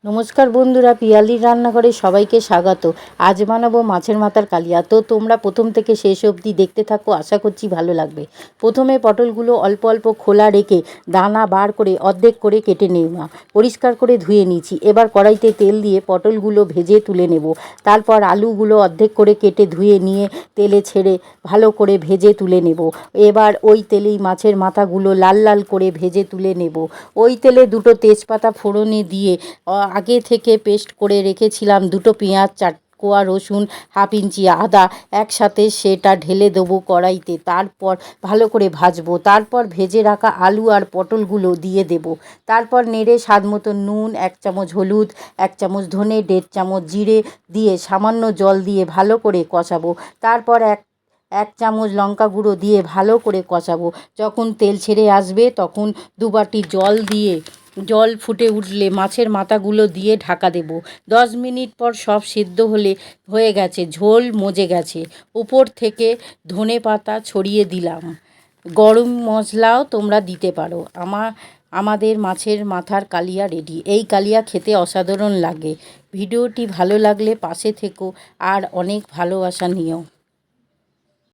নমস্কার বন্ধুরা, পিয়ালির রান্নাঘরে সবাইকে স্বাগত। আজ বানাবো মাছের মাথার কালিয়া। তো তোমরা প্রথম থেকে শেষ অবধি দেখতে থাকো, আশা করছি ভালো লাগবে। প্রথমে পটলগুলো অল্প অল্প খোলা রেখে দানা বার করে অর্ধেক করে কেটে নেওয়া, পরিষ্কার করে ধুয়ে নিয়েছি। এবার কড়াইতে তেল দিয়ে পটলগুলো ভেজে তুলে নেব। তারপর আলুগুলো অর্ধেক করে কেটে ধুয়ে নিয়ে তেলে ছেড়ে ভালো করে ভেজে তুলে নেব। এবার ওই তেলেই মাছের মাথাগুলো লাল লাল করে ভেজে তুলে নেব। ওই তেলে দুটো তেজপাতা ফোড়নে দিয়ে আগে থেকে পেস্ট করে রেখেছিলাম দুটো পেঁয়াজ, 4 কোয়া রসুন, হাফ ইঞ্চি আদা একসাথে সেটা ঢেলে দেবো কড়াইতে। তারপর ভালো করে ভাজবো। তারপর ভেজে রাখা আলু আর পটলগুলো দিয়ে দেব। তারপর নেড়ে স্বাদ মতো নুন, 1 চামচ হলুদ, 1 চামচ ধনে, 1.5 চামচ জিরে দিয়ে সামান্য জল দিয়ে ভালো করে কষাবো। তারপর এক চামচ লঙ্কা গুঁড়ো দিয়ে ভালো করে কষাবো। যখন তেল ছেড়ে আসবে তখন 2 বাটি জল দিয়ে জল ফুটে উঠলে মাছের মাথাগুলো দিয়ে ঢাকা দেব। 10 মিনিট পর সব সিদ্ধ হয়ে গেছে, ঝোল মজে গেছে। উপর থেকে ধনে পাতা ছড়িয়ে দিলাম। গরম মশলাও তোমরা দিতে পারো। আমাদের মাছের মাথার কালিয়া রেডি। এই কালিয়া খেতে অসাধারণ লাগে। ভিডিওটি ভালো লাগলে পাশে থেকো আর অনেক ভালোবাসা নিও।